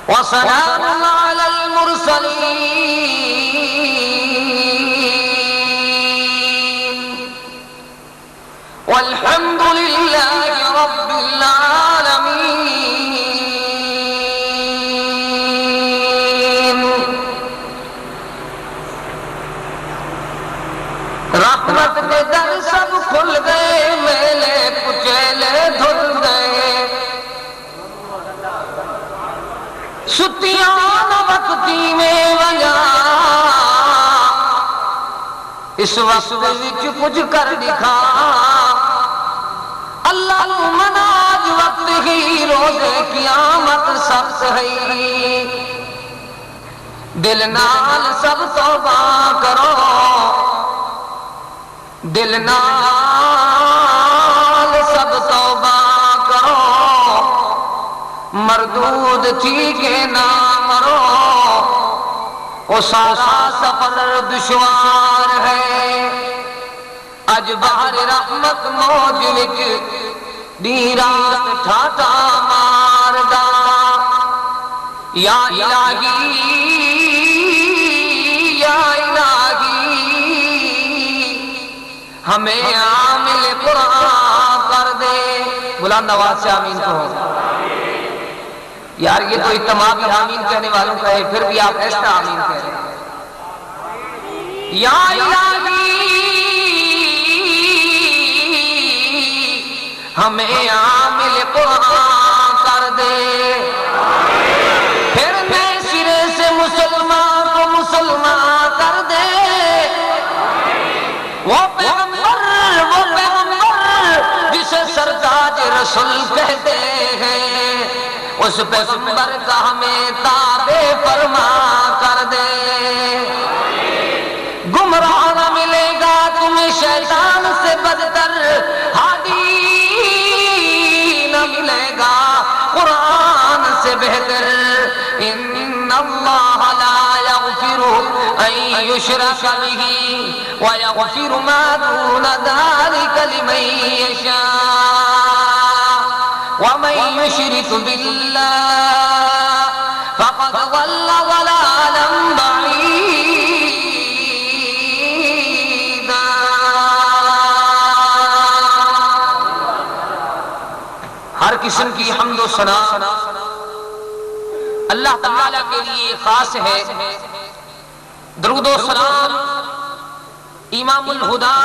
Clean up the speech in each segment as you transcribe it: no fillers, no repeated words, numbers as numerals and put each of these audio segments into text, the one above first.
وسلام على المرسلين والحمد لله رب العالمين. رحمت کے در سب کھل گئے، میلے کچیلے دھل گئے، ستیاں وقتی میں وجا اس وقت وچ کچھ کر دکھا. اللہ مناج وقت ہی روز قیامت سخت ہے، دل نال سب توبہ کرو، دل نال سب توبہ کرو، مردود تھی کہ نہ مرو. وہ سارا سفر دشوار ہے، اج باہر رحمت موج وچ دی رات ٹھاٹا ماردا. یا الہی یا الہی ہمیں عامل قرآن کر دے. بلند آواز سے آمین کہو. یار یہ تو اجتماعی آمین کہنے والوں کا ہے، پھر بھی آپ ایسا آمین کہہ رہے ہیں. یا الہی ہمیں عامل قرآن کر دے، پھر میں سرے سے مسلمان کو مسلمان کر دے. وہ پیغمبر جسے سرتاج رسول کہتے ہیں، اس پیغمبر کا ہمیں تابع فرما کر دے. گمراہ نہ ملے گا تمہیں شیطان سے بدتر، ہادی نہ ملے گا قرآن سے بہتر. ان اللہ لا یغفر ان یشرک بہ ویغفر ما دون ذلک لمن یشاء ومن یشرک باللہ فقد ضل ضلالا بعیدا. ہر قسم کی حمد و ثنا اللہ تعالیٰ کے لیے خاص ہے. درود و سلام امام الہدا،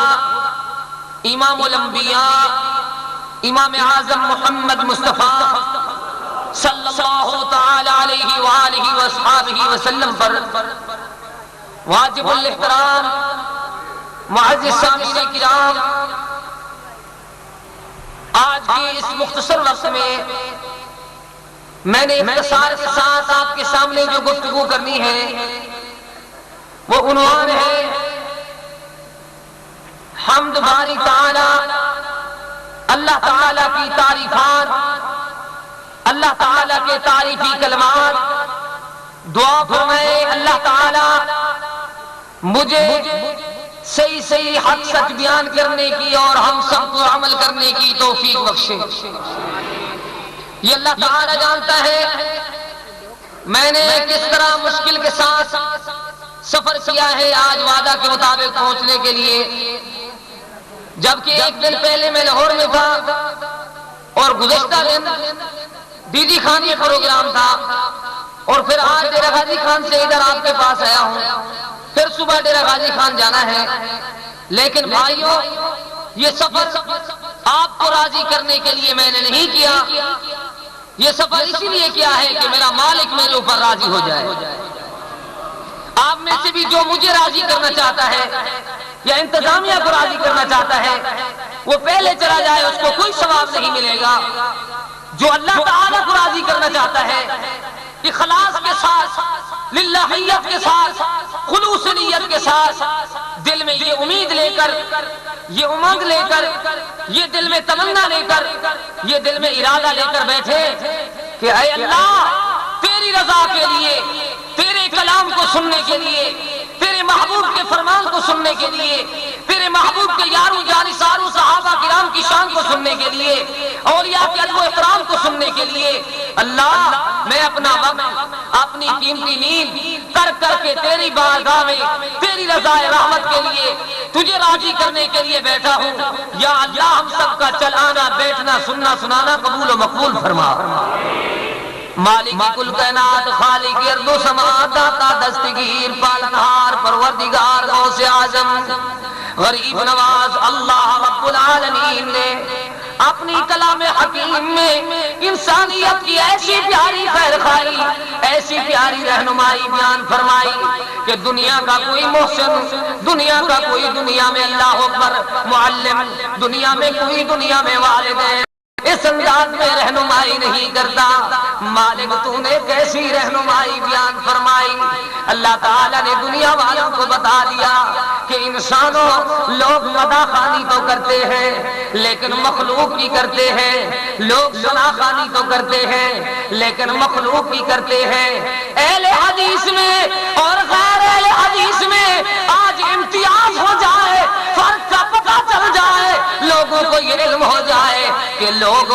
امام الانبیاء، امام اعظم محمد مصطفیٰ صلی اللہ تعالی علیہ وآلہ وصحبہ وسلم پر واجب الاحترام. معزز سامعین کرام، آج کے اس مختصر وقت میں میں نے اختصار کے ساتھ آپ کے سامنے جو گفتگو کرنی ہے وہ عنوان ہے حمد باری تعالی، اللہ تعالیٰ کی تعریفات، اللہ تعالیٰ کے تعریفی کلمات. دعا فرمائے اللہ تعالیٰ مجھے صحیح صحیح حق سچ بیان کرنے کی اور ہم سب کو عمل کرنے کی توفیق بخشے. یہ اللہ تعالیٰ جانتا ہے میں نے کس طرح مشکل کے ساتھ سفر کیا ہے آج وعدہ کے مطابق پہنچنے کے لیے. جبکہ ایک دن پہلے میں لاہور میں تھا اور گزشتہ دن بی بی خان یہ پروگرام تھا، اور پھر آج ڈیرہ غازی خان سے ادھر آپ کے پاس آیا ہوں. پھر صبح ڈیرہ غازی خان جانا ہے. لیکن بھائیوں، یہ سفر آپ کو راضی کرنے کے لیے میں نے نہیں کیا، یہ سفر اسی لیے کیا ہے کہ میرا مالک میرے اوپر راضی ہو جائے. آپ میں سے بھی جو مجھے راضی کرنا چاہتا ہے یا انتظامیہ کو راضی کرنا چاہتا ہے وہ پہلے چلا جائے، اس کو کوئی ثواب نہیں ملے گا. جو اللہ تعالیٰ کو راضی کرنا چاہتا ہے اخلاص کے ساتھ، للہیت کے ساتھ، خلوص نیت کے ساتھ، دل میں یہ امید لے کر، یہ امنگ لے کر، یہ دل میں تمنا لے کر، یہ دل میں ارادہ لے کر بیٹھے کہ اے اللہ تیری رضا کے لیے، تیرے کلام کو سننے کے لیے، تیرے محبوب کے فرمان کو سننے کے لیے، پھر محبوب کے یاروں جانثاروں صحابہ کرام کی شان کو سننے کے لیے، اولیاء کے ادب و احترام کو سننے کے لیے اللہ میں اپنا وقت، اپنی قیمتی نیند ترک کر کے تیری بارگاہ میں تیری رضا رحمت کے لیے تجھے راضی کرنے کے لیے بیٹھا ہوں۔ یا اللہ ہم سب کا چلانا بیٹھنا سننا سنانا قبول و مقبول فرما۔ مالک کل کائنات، خالق ارض و سماء، داتا دستگیر پالنہار پروردگار غوث اعظم غریب نواز اللہ رب العالمین نے اپنی کلام حکیم میں انسانیت کی ایسی پیاری خیر خواہی، ایسی پیاری رہنمائی بیان فرمائی کہ دنیا کا کوئی محسن، دنیا کا کوئی دنیا میں اللہ اکبر معلم، دنیا میں کوئی دنیا میں والدین اس انداز میں رہنمائی نہیں کرتا۔ مالک تو نے کیسی رہنمائی بیان فرمائی۔ اللہ تعالیٰ نے دنیا والوں کو بتا دیا کہ انسانوں لوگ مداح خوانی تو کرتے ہیں لیکن مخلوق کی کرتے ہیں، لوگ ثنا خوانی تو کرتے ہیں لیکن مخلوق کی کرتے ہیں۔ اہل حدیث میں اور غیر اہل حدیث میں آج امتیاز ہو جائے، فرق کا پتہ چل جائے، لوگوں کو یہ علم ہو جائے کہ لوگ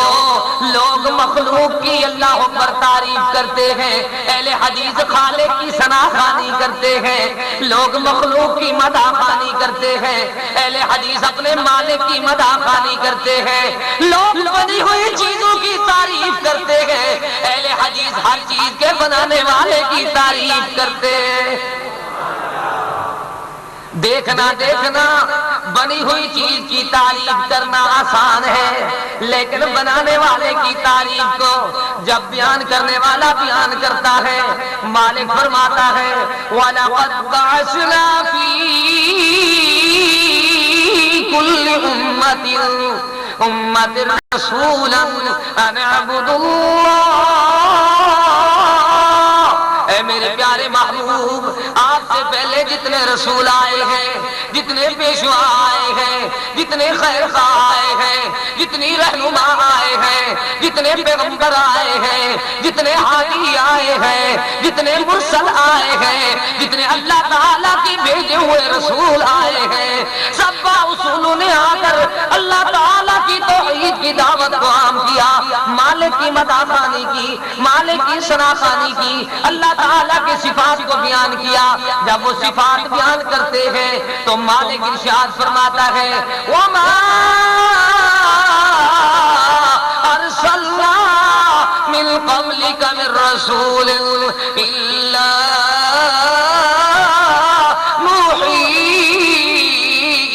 مخلوق کی اللہ اکبر تعریف کرتے ہیں، اہل حدیث خالق کی ثنا خوانی کرتے ہیں، لوگ مخلوق کی مداح خوانی کرتے ہیں، اہل حدیث اپنے مالک کی مداح خوانی کرتے ہیں، لوگ بنی ہوئی چیزوں کی تعریف کرتے ہیں، اہل حدیث ہر چیز کے بنانے والے کی تعریف کرتے ہیں۔ دیکھنا بنی ہوئی چیز کی تعریف کرنا آسان ہے لیکن بنانے والے کی تعریف کو جب بیان کرنے والا بیان کرتا ہے، مالک فرماتا ہے وَلَقَدْ بَعَثْنَا فِي كُلِّ أُمَّةٍ رَسُولًا أَنِ اعْبُدُوا اللَّهَ۔ اے میرے پیارے محبوب، آپ سے پہلے جتنے رسول آئے ہیں، جتنے پیشوا آئے ہیں، جتنے خیر خواہ آئے ہیں، جتنی رہنما آئے ہیں، جتنے پیغمبر آئے ہیں، جتنے ہادی آئے ہیں، جتنے مرسل آئے ہیں، جتنے اللہ تعالیٰ کی بھیجے ہوئے رسول آئے ہیں، سب اصولوں نے آ کر اللہ تعالیٰ کی توحید کی دعوت کو عام کیا، مالک کی مداح خوانی کی، مالک کی ثنا خوانی کی، اللہ تعالیٰ کی صفات کو بیان کیا۔ جب وہ صفات بیان کرتے ہیں تو مالک ارشاد فرماتا ہے وَمَا أَرْسَلْنَا مِن قَبْلِكَ مِن رَّسُولٍ إِلَّا نُوحِي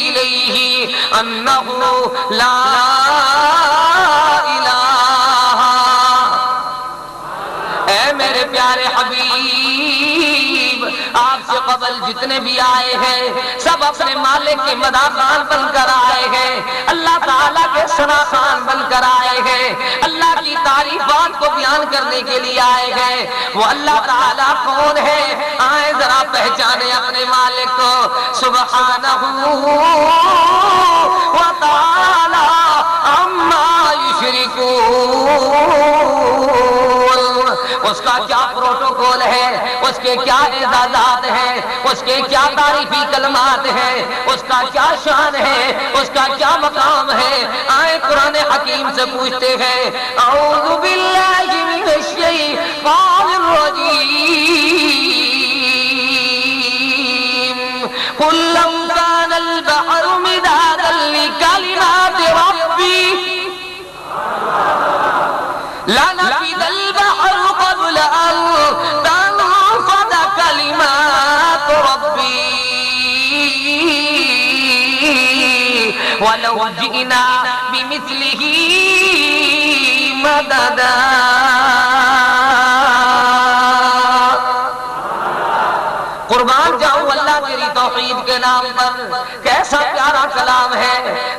إِلَيْهِ أَنَّهُ لَا إِلَٰهَ۔ اے میرے پیارے حبیب، آپ سے قبل جتنے بھی آئے ہیں سب اپنے مالک کے مداح خوان بن کر آئے ہیں، اللہ تعالیٰ کے ثنا خوان بن کر آئے ہیں، اللہ کی تعریفات کو بیان کرنے کے لیے آئے ہیں۔ وہ اللہ تعالیٰ کون ہے؟ آئے ذرا پہچانے اپنے مالک کو۔ سبحانہ و تعالی عما یشرکون۔ اس کا کیا پروٹوکول ہے، اس کے کیا اعزازات ہیں، اس کے کیا تعریفی کلمات ہیں، اس کا کیا شان ہے، اس کا کیا مقام ہے۔ آئے قرآن حکیم سے پوچھتے ہیں اعوذ باللہ من الشیطان الرجیم قل لو كان البحر مدادا لكلمات ربي لنفد البحر قبل أن تنفد كلمات ربي ولو جئنا بمثله مددا۔ قربان جاؤں اللہ تیری توحید کے نام پر، کیسا پیارا کلام ہے۔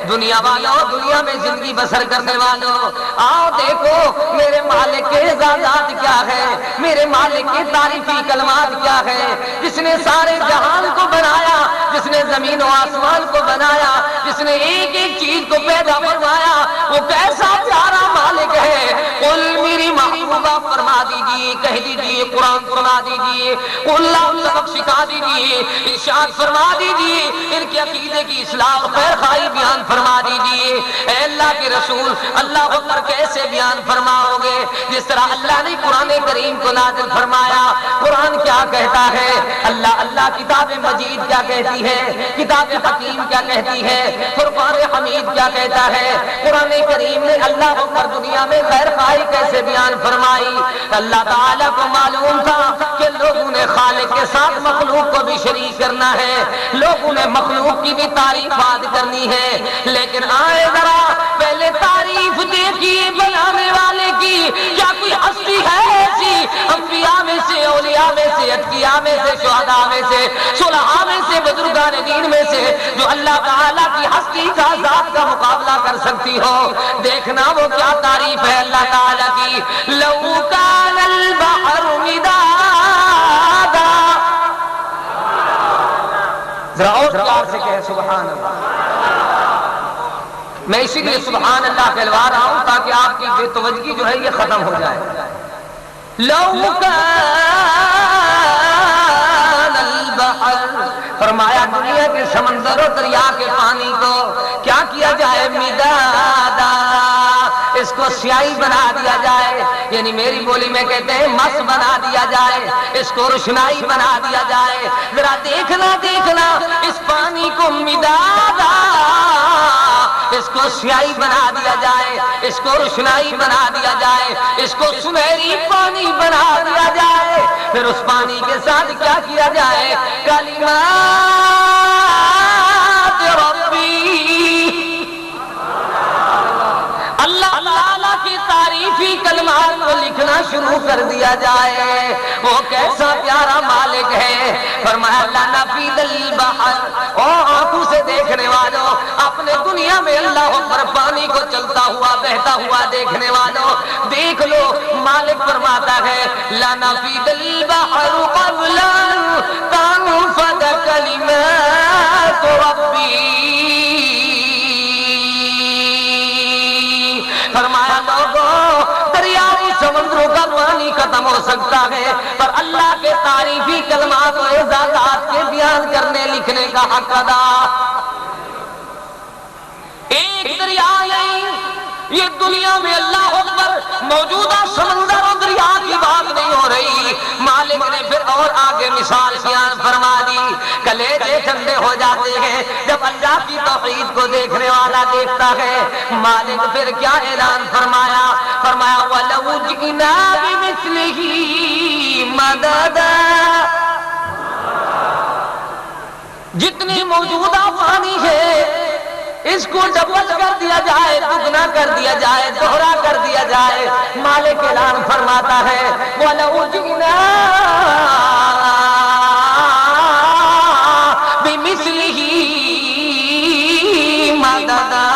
دنیا والوں، دنیا میں زندگی بسر کرنے والوں، آؤ دیکھو میرے مالک کے اعزازات کیا ہے، میرے مالک کی تعریفی کلمات کیا ہے۔ جس نے سارے جہان کو بنایا، جس نے زمین و آسمان کو بنایا، جس نے ایک ایک چیز کو پیدا فرمایا، وہ کیسا پیارا مالک ہے۔ قل میری محبوبہ فرما دیجیے، کہہ دیجیے، قرآن سنا دیجیے، قل سبق سکھا دیجیے، ارشاد فرما دیجیے ان کے عقیدے کی اصلاح اور خیر خواہی بیان فرما دیجیے۔ اے اللہ کے رسول اللہ اکبر کیسے بیان فرماؤ گے؟ جس طرح اللہ نے قرآن کریم کو نازل فرمایا، قرآن کیا کہتا ہے، اللہ کتاب مجید کیا کہتی ہے، کتاب حکیم کیا کہتی ہے، فرقان حمید کیا کہتا ہے، قرآن کریم نے اللہ اکبر دنیا میں خیر خواہی کیسے بیان فرمائی۔ اللہ تعالیٰ کو معلوم تھا کہ لوگوں نے خالق کے ساتھ مخلوق کو بھی شریک کرنا ہے، لوگوں نے مخلوق کی بھی تعریف بات کرنی ہے، لیکن آئے ذرا پہلے تعریف دیکھیے بنانے والے کی۔ کیا کوئی ہستی ہے ایسی انبیاء میں سے، اولیاء میں سے، اتقیاء میں سے، شہداء میں سے، صلحاء میں سے، بزرگان دین میں سے جو اللہ تعالیٰ کی ہستی کا ذات کا مقابلہ کر سکتی ہو؟ دیکھنا وہ کیا تعریف ہے اللہ تعالیٰ کی۔ لو کان البحر مدادا، ذرا اور پیار سے کہے سبحان اللہ۔ میں اسی لیے سبحان اللہ کہلوا رہا ہوں تاکہ آپ کی بے توجہی جو ہے یہ ختم ہو جائے۔ لو کان البحر، فرمایا دنیا کے سمندر و دریا کے پانی کو کیا کیا جائے؟ مدادا، اس کو سیاہی بنا دیا جائے، یعنی میری بولی میں کہتے ہیں مس بنا دیا جائے، اس کو روشنائی بنا دیا جائے۔ ذرا دیکھنا اس پانی کو مدادا، اس کو سیاہی بنا دیا جائے، اس کو روشنائی بنا دیا جائے، اس کو سنہری پانی بنا دیا جائے، پھر اس پانی کے ساتھ کیا کیا جائے؟ کلمات ربی، اللہ تعالیٰ کی تعریفی کلمات کو لکھنا شروع کر دیا جائے۔ وہ کیسا پیارا مالک ہے۔ فرمایا لنفید البحر، او آنکھوں سے دیکھنے والوں، اپنے دنیا میں اللہ اکبر پانی کو چلتا ہوا بہتا ہوا دیکھنے والوں دیکھ لو، مالک فرماتا ہے لنفید البحر قبل ان تنفد کلمات ربی۔ فرمایا لوگوں، دریاؤں سمندروں کا پانی ختم ہو سکتا ہے پر اللہ کے تعریفی کلمات و اعزازات کے بیان کرنے لکھنے کا حق ادا۔ ایک دریا نہیں، یہ دنیا میں اللہ اکبر موجودہ سمندر اور دریا کی بات نہیں ہو رہی۔ مالک نے پھر اور آگے مثال بیان فرما دی۔ کلیجے ٹھنڈے ہو جاتے ہیں جب اللہ کی توحید کو دیکھنے والا دیکھتا ہے۔ مالک پھر کیا اعلان فرمایا؟ فرمایا وَلَوْ جِئْنَا بِمِثْلِهِ مَدَدًا، جتنی موجودہ پانی ہے اس کو ڈبل کر دیا جائے، دگنا کر دیا جائے، دوہرا کر دیا جائے۔ مالک اعلان فرماتا ہے وَلَوْ جِئْنَا بِمِثْلِهِ مَدَدًا،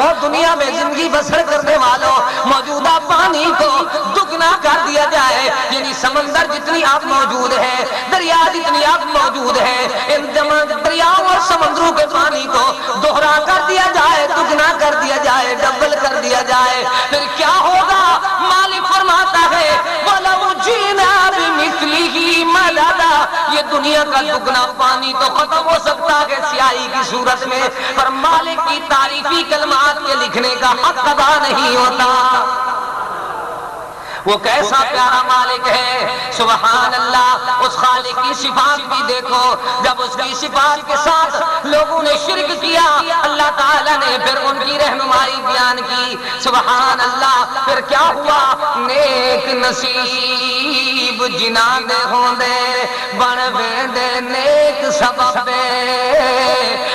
اور دنیا میں زندگی بسر کرنے والوں موجودہ پانی کو دگنا کر دیا جائے، یعنی سمندر جتنی اب موجود ہے، دریا جتنی اب موجود ہے، ان دریاؤں اور سمندروں کے پانی کو دوہرا کر دیا جائے، دگنا کر دیا جائے، ڈبل کر دیا جائے، پھر کیا ہوگا؟ مالک فرماتا ہے وَلَوْ جِئْنَا بِمِثْلِهِ مَدَدًا، یہ دنیا کا دگنا پانی تو ختم ہو سکتا ہے سیاہی کی صورت میں، پر مالک کی تعریفی کلمات کے لکھنے کا حق ادا نہیں ہوتا۔ وہ کیسا پیارا مالک ہے، سبحان اللہ۔ اس خالق کی صفات بھی دیکھو، جب اس کی صفات کے ساتھ لوگوں نے شرک کیا اللہ تعالیٰ نے پھر ان کی رہنمائی بیان کی، سبحان اللہ۔ پھر کیا ہوا؟ نیک نصیب جناں دے ہوندے بن ویندے نیک سبب دے،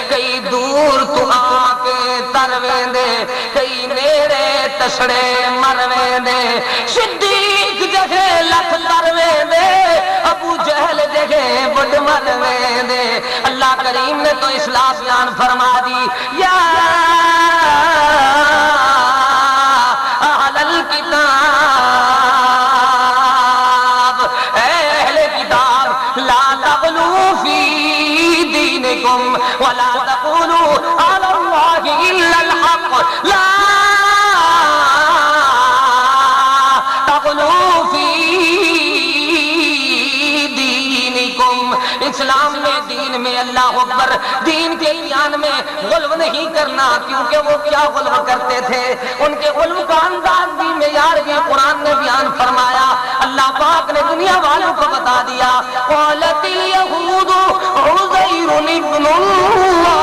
کئی دور تو آ کے تر ویندے، کئی نیڑے تسڑے مر ویندے، صدیق جگہ لکھ تر ویندے، ابو جہل جگہ بڑھ مر ویندے۔ اللہ کریم نے تو اصلاح بیان فرما دی، یا اہل الکتاب، اے اہل کتاب، لا تغلوا فی دینکم ولا تقولوا علی اللہ الا الحق، لا تغلوا فی دینکم، اصلاح دین میں اللہ اکبر دین کے بیان میں غلو نہیں کرنا، کیونکہ وہ کیا غلو کرتے تھے، ان کے غلو کا انداز بھی معیار بھی قرآن نے بیان فرمایا۔ اللہ پاک نے دنیا والوں کو بتا دیا قالت الیہود عزیر ابن اللہ،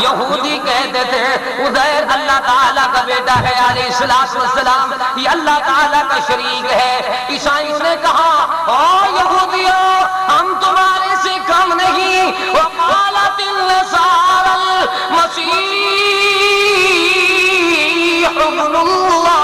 یہودی کہتے تھے عزیر اللہ تعالیٰ کا بیٹا ہے علیہ السلام، یہ اللہ تعالیٰ کا شریک ہے۔ عیسائیوں نے کہا او یہودیوں ہم تمہارے سے کم نہیں، وقالت النصارى المسیح ابن اللہ،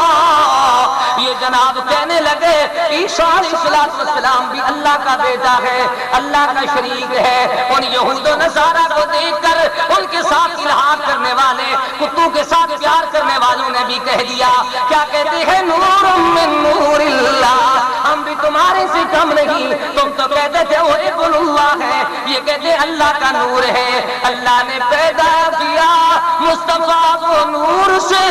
یہ جناب کہنے لگے عیسیٰ علیہ السلام بھی اللہ کا بیٹا ہے، اللہ کا شریک ہے۔ ان یہود و نصارہ کو دیکھ کر ان کے ساتھ الحاق کرنے والے، کتوں کے ساتھ پیار کرنے والوں نے بھی کہہ دیا، کیا کہتے ہیں نور من نور اللہ، ہم بھی تمہارے سے کم نہیں، تم تو کہتے تھے وہ ابن اللہ ہے، یہ کہتے اللہ کا نور ہے۔ اللہ نے پیدا کیا مصطفیٰ کو نور سے،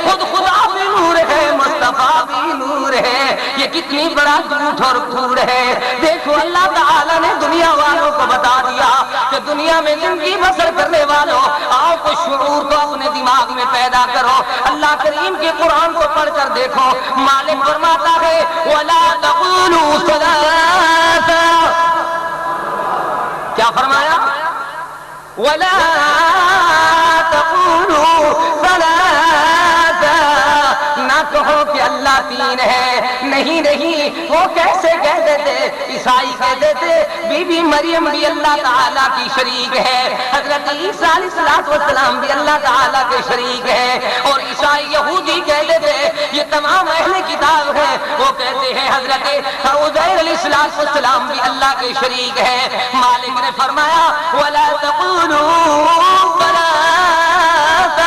خود خدا بھی نور ہے مصطفیٰ بھی نور ہے، یہ کتنی بڑا جھوٹ اور کوڑ ہے۔ دیکھو اللہ تعالیٰ نے دنیا والوں کو بتا دیا کہ دنیا میں زندگی بسر کرنے والوں آؤ کو شعور کو اپنے دماغ میں پیدا کرو۔ اللہ کریم کے قرآن کو پڑھ کر دیکھو، مالک فرماتا ہے وَلَا تَقُولُوا ثَلَاثَ، کیا فرمایا؟ وَلَا تَقُولُوا ثَلَاثَ، نہ کہو کہ اللہ تین ہے، نہیں نہیں، وہ کیسے کہتے تھے؟ عیسائی کہتے تھے بی بی مریم بھی اللہ تعالیٰ کی شریک ہے، حضرت عیسیٰ علیہ السلام بھی اللہ تعالیٰ کے شریک ہے، اور عیسائی یہودی کہتے تھے یہ تمام اہل کتاب ہے، وہ کہتے ہیں حضرت عزیر علیہ السلام بھی اللہ کے شریک ہے۔ مالک نے فرمایا وَلَا تَقُولُوا ثَلَاثَ،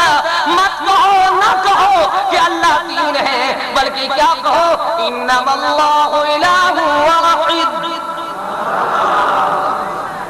مت کہو نہ کہو کہ اللہ تین ہے، بلکہ کیا کہو انما اللہ الہ واحد۔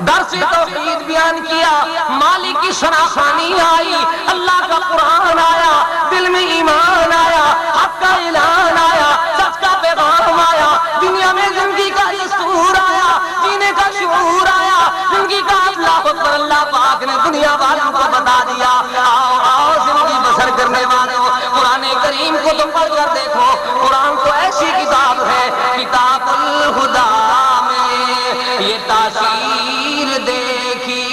درس توحید بیان کیا، مالک کی شناخوانی آئی، اللہ کا قرآن آیا، دل میں ایمان آیا، حق کا اعلان آیا، سچ کا پیغام آیا، دنیا میں زندگی کا دستور آیا، جینے کا شعور آیا، زندگی کا اللہ اکبر۔ اللہ پاک نے دنیا والوں کو بتا دیا آؤ آؤ زندگی بسر کرنے والوں، قرآن کریم کو تم پڑھ کر دیکھو، قرآن تو ایسی کتاب ہے، کتاب الہدا میں یہ تاثیر دیکھی،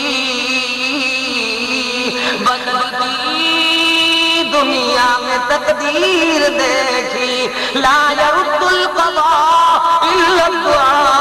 بدلتی دنیا میں تقدیر دیکھی، لا يرد القضاء الا الدعاء،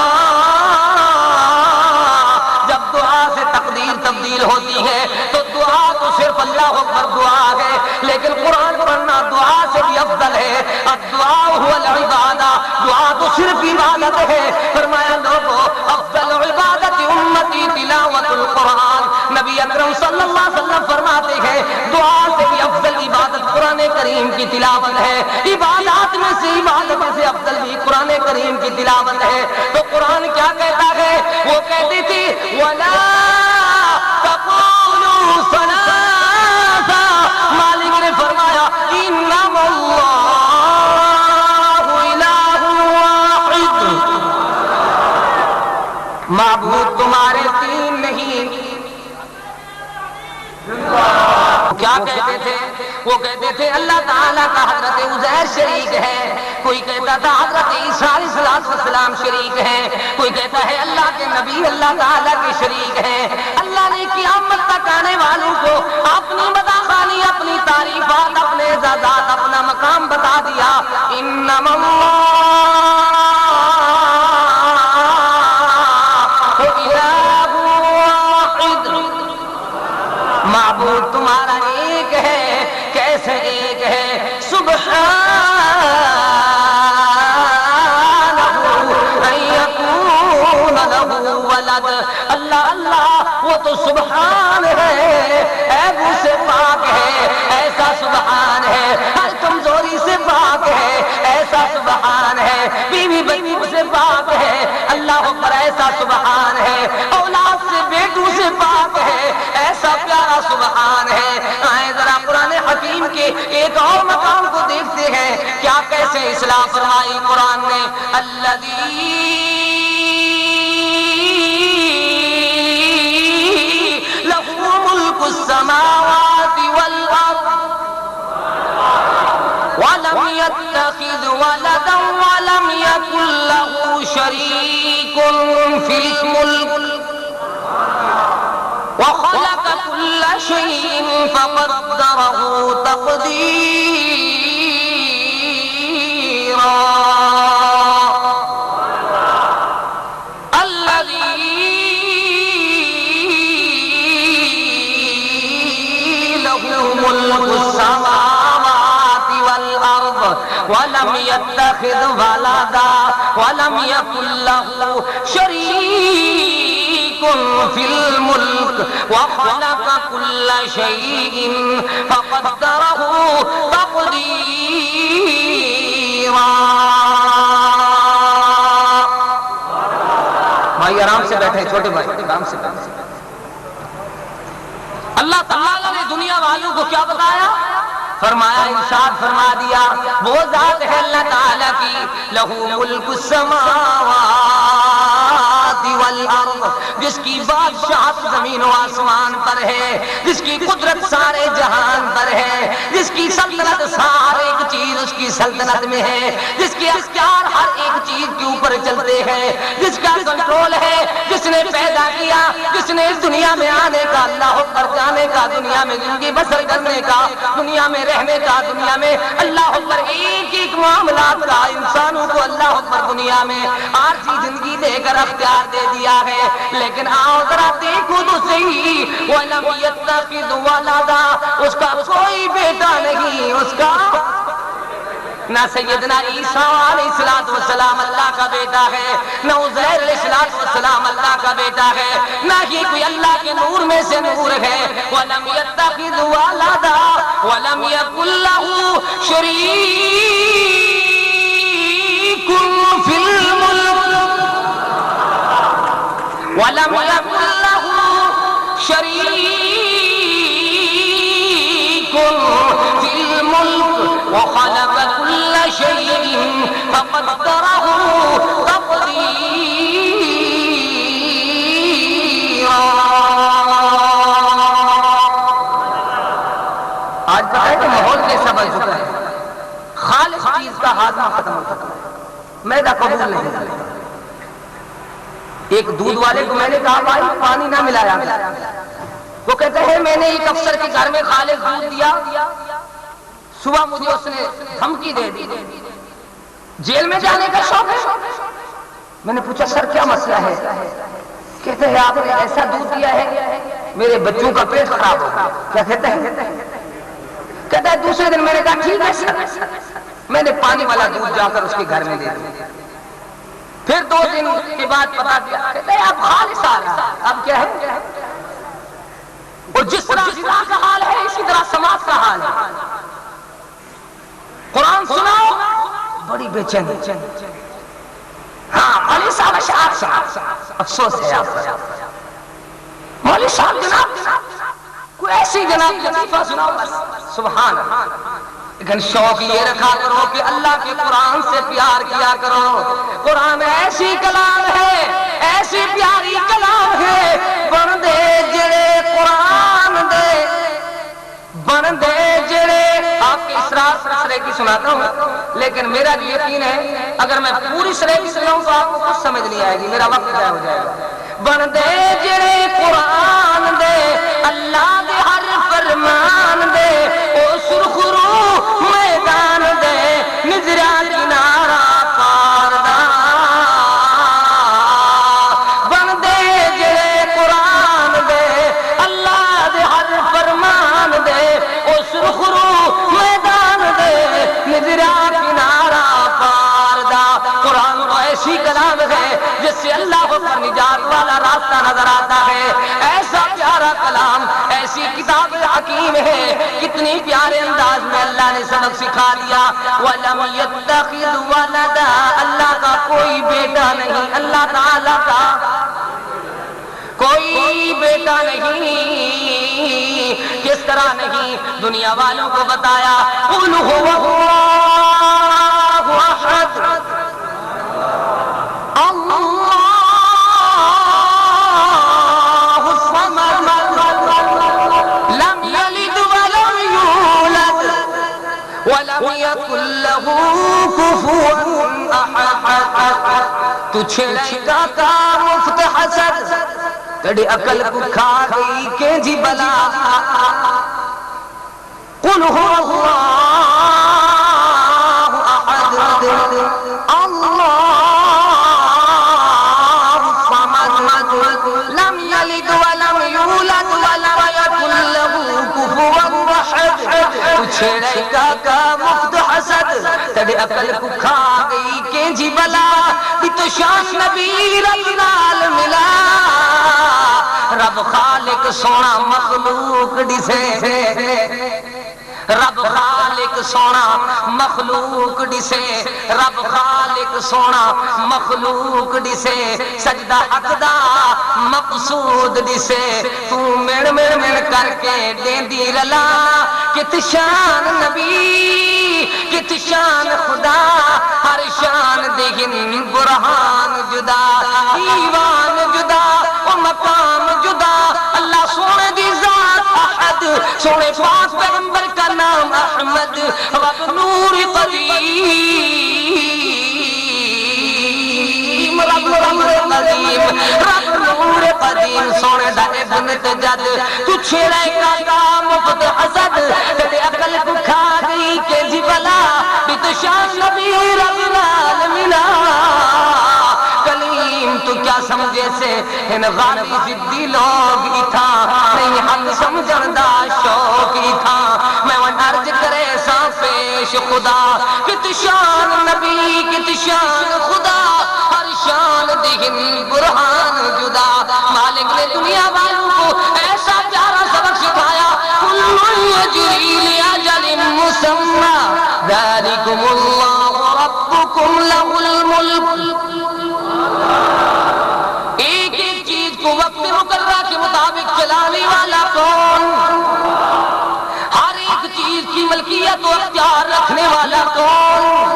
جب دعا سے تقدیر تبدیل ہوتی ہے تو دعا تو صرف اللہ اکبر دعا ہے، لیکن قرآن پڑھنا دعا سے بھی افضل ہے۔ الدعاء هو العبادہ، دعا تو صرف عبادت ہے۔ فرمایا لوگو افضل عبادت امتی تلاوت القرآن، نبی اکرم صلی اللہ علیہ وسلم فرماتے ہیں دعا سے بھی افضل عبادت قرآن کریم کی تلاوت ہے، عبادات میں سے عبادت سے افضل بھی قرآن کریم کی تلاوت ہے۔ تو قرآن کیا کہتا ہے؟ وہ کہتی تھی وَلَا تَقُولُوا ثَلَاثَ، مالک نے فرمایا انما اللہ الہ واحد، معبود تمہارے تین نہیں۔ کیا کہتے تھے؟ وہ کہتے تھے اللہ تعالیٰ کا حضرت عزیر شریک ہے، کوئی کہتا تھا حضرت عیسیٰ علیہ السلام شریک ہے، کوئی کہتا ہے اللہ کے نبی اللہ تعالیٰ کے شریک ہیں۔ اللہ نے قیامت تک آنے والوں کو اپنی مداخانی، اپنی تعریفات، اپنے اعزازات، اپنا مقام بتا دیا۔ انما اللہ الہ واحد، معبود تمہارا ایک ہے، کیسے ایک ہے؟ سبحانہ ان یکون لہ ولد، اللہ اللہ وہ تو سبحان ہے، عیبوں سے پاک ہے، ایسا سبحان ہے، ہر کمزوری سے پاک ہے، ایسا سبحان ہے، بیوی بچوں سے پاک ہے، اللہ پر ایسا سبحان ہے، اولاد سے بیٹوں سے پاک ہے، ایسا پیارا سبحان ہے۔ آئیں ذرا قرآن حکیم کے ایک اور مقام کو دیکھتے ہیں، کیا کیسے اصلاح فرمائی قرآن نے۔ الذی السماوات والأرض ولم يتخذ ولدا ولم يكن له شريك في الملك وخلق كل شيء فقدره تقديرا ولم يتخذ ولدا ولم يكن له شريك في الملك وخلق كل شيء فقدره تقديرا. بھائی آرام سے بیٹھے، چھوٹے بھائی آرام سے بیٹھے. اللہ تعالیٰ نے دنیا والوں کو کیا بتایا؟ فرمایا، ارشاد فرما دیا وہ ذات ہے اللہ تعالیٰ کی لہو ملک السماوات والارض، جس کی بادشاہت زمین و آسمان پر ہے، جس کی قدرت سارے جہان پر ہے، جس کی سلطنت ہر ایک چیز اس کی سلطنت میں ہے، جس کے اختیار ہر ایک چیز کے اوپر چلتے ہیں، جس کا کنٹرول ہے، جس نے پیدا کیا، جس نے اس دنیا میں آنے کا، اللہ پر جانے کا، دنیا میں زندگی بسر کرنے کا، دنیا میں رہنے کا، دنیا میں اللہ پر ایک ایک معاملات کا انسانوں کو اللہ پر دنیا میں عارضی زندگی دے کر اختیار دے دیا ہے. لیکن آؤ ذرا دیکھو تو صحیح، وَلَمْ يَتَّخِذْ وَلَدًا، اس کا کوئی بیٹا نہیں، اس کا نہ سیدنا عیسیٰ علیہ السلام اللہ کا بیٹا ہے، نہ عزیر علیہ السلام اللہ کا بیٹا ہے، نہ ہی کوئی اللہ کے نور میں سے نور ہے. وَلَمْ يَتَّخِذْ وَلَدًا وَلَمْ يَكُنْ لَهُ شَرِيكٌ فِي الْمُلْكِ وَلَمْ يَكُنْ لَهُ شَرِيكٌ فِي الْمُلْكِ وَخَلَقَ كُلَّ شَيْءٍ فَقَدَّرَهُ تَقْدِيرًا. آج پتہ ہے کہ ماحول کیسا بن چکا ہے، خالص چیز کا ہاضمہ ختم ہو چکا ہے، میدا قبول نہیں. ایک دودھ والے کو میں نے کہا بھائی پانی نہ ملایا، وہ کہتے ہیں میں نے ایک افسر کے گھر میں خالص دودھ دیا، صبح مجھے اس نے دھمکی دے دی، جیل میں جانے کا شوق ہے. میں نے پوچھا سر کیا مسئلہ ہے؟ کہتے ہیں آپ نے ایسا دودھ دیا ہے میرے بچوں کا پیٹ خراب ہو. کیا کہتے ہیں؟ کہتا ہے دوسرے دن میں نے کہا ٹھیک ہے سر، میں نے پانی والا دودھ جا کر اس کے گھر میں دے دیا. پھر 2 دن کے بعد پتا کیا، کہتے ہیں آپ خالص آ رہا. اب کیا ہے؟ اور جس طرح خدا کا حال ہے اسی طرح سماج کا حال ہے. قرآن سناؤ بڑی بے چینی. ہاں مولوی صاحب اشعار افسوس ہے آپ مولوی صاحب جناب کوئی ایسی جناب لطیفہ سناؤ بس سبحان اللہ. لیکن شوق یہ رکھا کرو کہ اللہ کے قرآن سے پیار کیا کرو. قرآن ایسی کلام ہے، ایسی پیاری کلام ہے، بندے جڑے قرآن دے بندے جڑے. آپ کے اسرار سرے کی سناتا ہوں، لیکن میرا یقین ہے اگر میں پوری سرے کی سناؤں تو آپ کو کچھ سمجھ نہیں آئے گی، میرا وقت ضائع ہو جائے گا. بندے جڑے قرآن دے اللہ دے ہر فرمان دے او سرخرو میدان دے نظرا کنارا پار دا. بندے جڑے قرآن دے اللہ دے ہر فرمان دے او سرخرو میدان دے نظرا کنارا پار دا. قرآن ایسی کلام ہے جس سے اللہ پر نجات والا راستہ نظر آتا ہے. ایسا پیارا کلام، ایسی کتاب حکیم ہے، کتنی پیارے انداز میں اللہ نے سبق سکھا دیا. وَلَمْ يَتَّخِذْ وَلَدًا، اللہ کا کوئی بیٹا نہیں، اللہ تعالیٰ کا کوئی بیٹا نہیں. کس طرح نہیں؟ دنیا والوں کو بتایا قُلْ هُوَ اللَّهُ أَحَدٌ اللہ الصمد کفوا احد تو چھڑے گا کا مفت حسد تڑی عقل کو کھا گئی کہ جی بلا قل هو اللہ احد اللہ الصمد لم یلد ولم یولد ولم یکن له کفوا احد چھڑے گا کا مفت حسد تڑی عقل کو کھا گئی کہ جی بلا بھی تو شان نبی رب نال ملا رب خالق سونا مخلوق ڈسے رب خالق سونا مخلوق ڈسے رب خالق سونا مخلوق ڈسے سجدہ حقدا مقصود ڈسے تو مڑ مڑ مڑ کر کے دین دی رلا کت شان نبی کت شان خدا ہر شان دیکھن برہان جدا ایوان جدا و مقام جدا اللہ سونے دی ذات احد سونے پاک پیغمبر کا نام احمد رب نور قدیم رب نور قدیم رب نور قدیم سونے دا ابن تجد تو چھڑے کا مفت حسد تیرے عقل کو کھا گئی کہ جی بلا بھی تو شان نبی رب نال ملا تو کیا سمجھے سے ان غالب ضدی لوگ ہی تھا نہیں حق سمجھن دا شوق ہی تھا میں وہ عرض کرے سا پیش خدا کت شان نبی کت شان خدا ہر شان دہن برہان جدا مالک نے دنیا والوں کو ایسا پیارا سبق سکھایا کل یجری لاجل مسمى ذلکم اللہ ربکم له الملک وقت مقررہ کے مطابق چلانے والا کون ہر ایک چیز کی ملکیت و اختیار رکھنے والا کون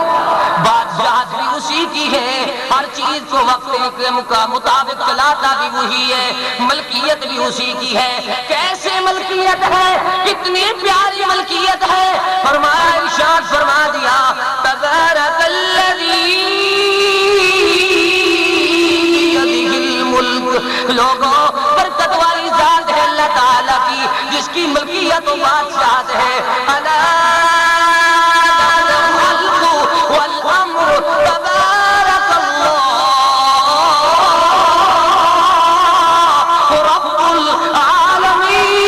بادشاہت بھی اسی کی ہے ہر چیز کو وقت کے مطابق چلاتا بھی وہی ہے ملکیت بھی اسی کی ہے کیسے ملکیت ہے کتنی پیاری ملکیت ہے فرمایا ارشاد فرما دیا تبارک الذی لوگوں برکت والی ذات ہے اللہ تعالیٰ کی جس کی ملکیت و بادشاہت ہے الا لہ الملک والامر تبارک اللہ رب العالمین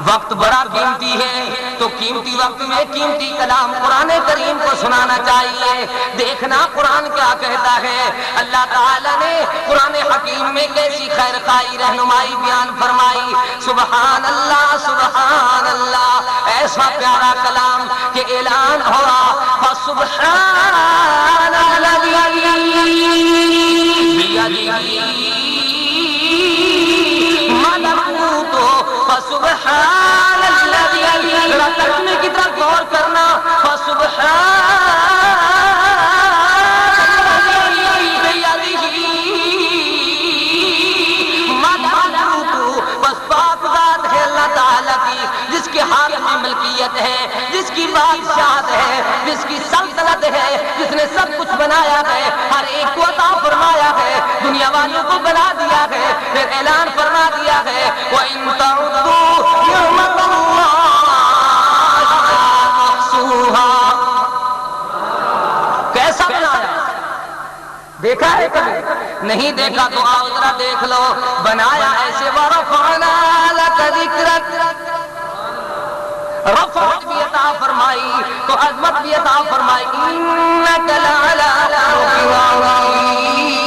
وقت بڑا قیمتی ہے تو قیمتی وقت میں قیمتی کلام قرآن کریم کو سنانا چاہیے دیکھنا قرآن کیا کہتا ہے اللہ تعالیٰ نے قرآن حکیم میں کیسی خیر خائی رہنمائی بیان فرمائی سبحان اللہ ایسا پیارا کلام کہ اعلان ہوا فسبحان الذی بیدہ ملکوت فسبحان الذی ترجمے کی طرف غور کرنا فسبحان بس پاک ذات ہے اللہ تعالیٰ کی جس کے ہاتھ میں ملکیت ہے جس کی بادشاہت ہے جس کی سلطنت ہے جس نے سب کچھ بنایا ہے ہر ایک کو عطا فرمایا ہے دنیا والوں کو بنا دیا ہے پھر اعلان فرما دیا ہے وَإِن تَعُدُّوا نِعْمَتَ کیسا بنایا دیکھا ہے کبھی نہیں دیکھا تو آؤ ذرا دیکھ لو بنایا ایسے وَرَفَعْنَا لَكَ ذِكْرَكَ رفعت بھی عطا فرمائی تو عظمت بھی عطا فرمائی إِنَّكَ لَعَلَىٰ خُلُقٍ عَظِيمٍ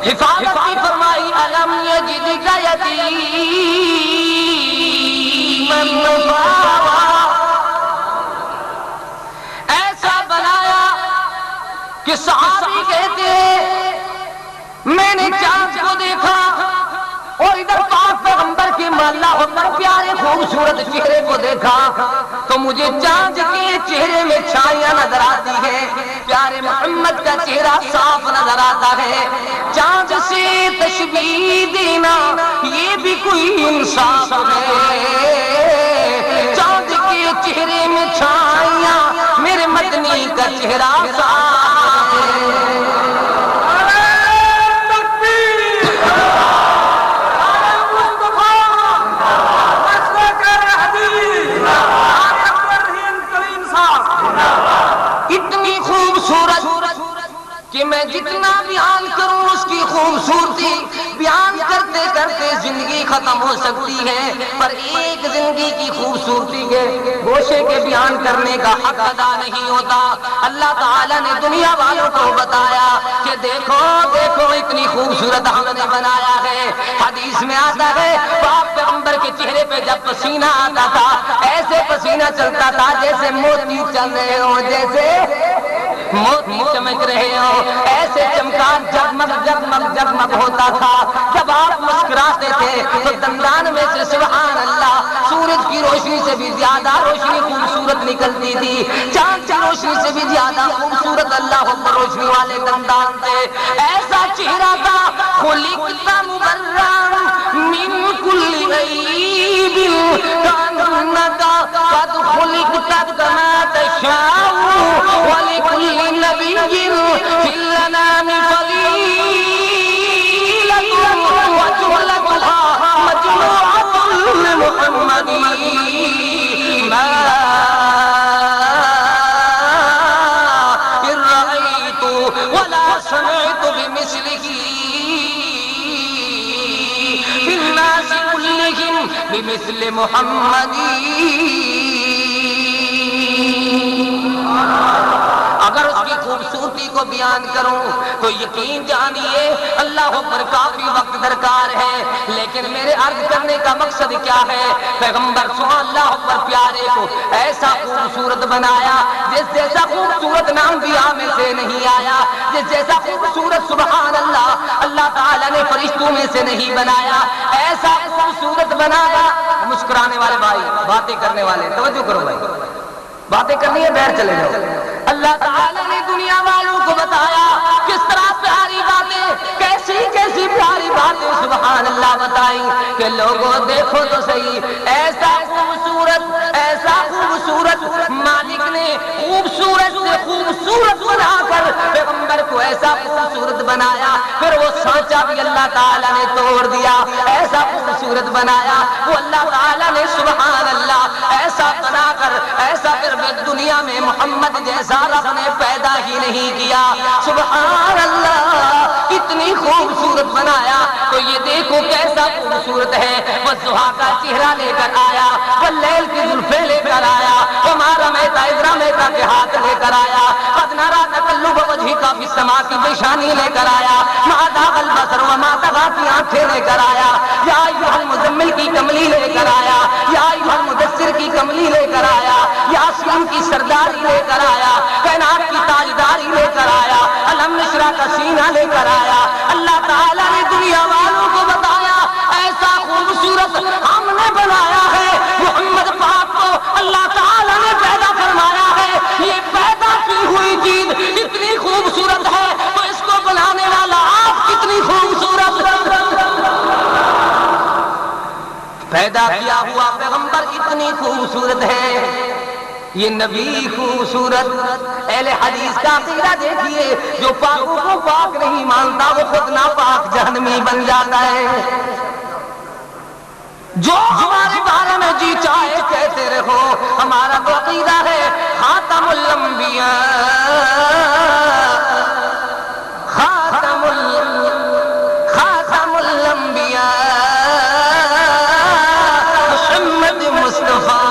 حفاظت بھی فرمائی أَلَمْ يَجِدْكَ يَتِيمًا فَآوَىٰ ایسا بنایا کہ صحابی کہتے ہیں میں نے چاند کو دیکھا اور ادھر پاک پیغمبر کے اللہ اکبر پیارے خوبصورت چہرے کو دیکھا تو مجھے چاند کے چہرے میں چھائیاں نظر آتی ہے، پیارے محمد کا چہرہ صاف نظر آتا ہے۔ چاند سے تشبیہ دینا یہ بھی کوئی انصاف ہے، چاند کے چہرے میں چھائیاں میرے مدنی کا چہرہ صاف ہے۔ اتنی خوبصورت کہ میں جتنا بیان کروں اس کی خوبصورتی بیان کرتے کرتے زندگی ختم ہو سکتی ہے، پر ایک زندگی کی خوبصورتی کے گوشے کے بیان کرنے کا حق ادا نہیں ہوتا۔ اللہ تعالیٰ نے دنیا والوں کو بتایا کہ دیکھو دیکھو اتنی خوبصورت ہم نے بنایا ہے۔ حدیث میں آتا ہے پاک پیغمبر کے چہرے پہ جب پسینہ آتا تھا ایسے پسینہ چلتا تھا جیسے موتی چل رہے ہو، جیسے موتی چمک رہے ہو، ایسے چمکان جگمگ جگمگ جگمگ ہوتا تھا۔ جب آپ مسکراتے تھے تو دندان میں سے سبحان اللہ سورج کی روشنی سے بھی زیادہ روشنی خوبصورت نکلتی تھی، چاند کی روشنی سے بھی زیادہ خوبصورت اللہ اکبر روشنی والے دندان تھے۔ ایسا چہرہ تھا خلقت مبرأ من کل عیب کأنک قد خلقت کما تشاء ولکل نبی فی الانام فضیلۃ وجملتها مجموعۃ لمحمد ما ان رأیت ولا سمعت بمثلہ فی الناس کلہم بمثل محمد۔ اگر اس کی خوبصورتی کو بیان کروں تو یقین جانیے اللہ پر کافی وقت درکار ہے، لیکن میرے عرض کرنے کا مقصد کیا ہے؟ پیغمبر صلی اللہ پر پیارے کو ایسا خوبصورت بنایا جس جیسا خوبصورت نہ انبیاء میں سے نہیں آیا، جس جیسا خوبصورت سبحان اللہ اللہ تعالیٰ نے فرشتوں میں سے نہیں بنایا، ایسا خوبصورت بنایا۔ مسکرانے والے بھائی، باتیں کرنے والے توجہ کرو بھائی، باتیں کرنی ہے باہر چلے جاؤ۔ اللہ تعالیٰ نے دنیا والوں کو بتایا کس طرح پیاری باتیں، کیسی کیسی پیاری باتیں سبحان اللہ بتائی کہ لوگوں دیکھو تو صحیح، ایسا خوبصورت مالک نے خوبصورت سے خوبصورت بنا کر پیغمبر کو ایسا خوبصورت بنایا، پھر وہ سانچہ بھی اللہ تعالیٰ نے توڑ دیا، ایسا خوبصورت بنایا وہ اللہ تعالیٰ نے سبحان اللہ ایسا بنا کر ایسا پھر دنیا میں محمد جیسا رب نے پیدا ہی نہیں کیا۔ سبحان اللہ اتنی خوبصورت بنایا تو یہ دیکھو کیسا خوبصورت ہے۔ وہ ضحیٰ کا چہرہ لے کر آیا، وہ لیل کی زلفیں لے کر آیا، وہ مارا میتا ادرا میتا کے ہاتھ لے کر آیا، قد نرا تقلب وجهک فی السماء کی پیشانی لے کر آیا، ما زاغ البصر وما طغى کی آنکھیں لے کر آیا، یا ایھا المزمل کی کملی لے کر آیا، یا ایھا المدثر کی کملی لے کر آیا، یاسین کی سرداری لے کر آیا، کائنات کی تاجداری لے کر آیا، الم نشرح کا سینہ لے کر آیا۔ اللہ تعالیٰ نے دنیا والوں کو بتایا ایسا خوبصورت ہم نے بنایا ہے، محمد پاک کو اللہ تعالیٰ نے پیدا فرمایا ہے۔ یہ پیدا کی ہوئی چیز اتنی خوبصورت ہے تو اس کو بنانے والا آپ کتنی خوبصورت، پیدا کیا ہوا پیغمبر اتنی خوبصورت ہے، یہ نبی خوبصورت۔ اہل حدیث کا عقیدہ دیکھیے، جو پاکوں کو پاک نہیں مانتا وہ خود ناپاک جہنمی بن جاتا ہے۔ جو ہمارے بارے میں جی چاہے کہتے رہو، ہمارا تو عقیدہ ہے خاتم الانبیاء خاتم الانبیاء محمد مصطفیٰ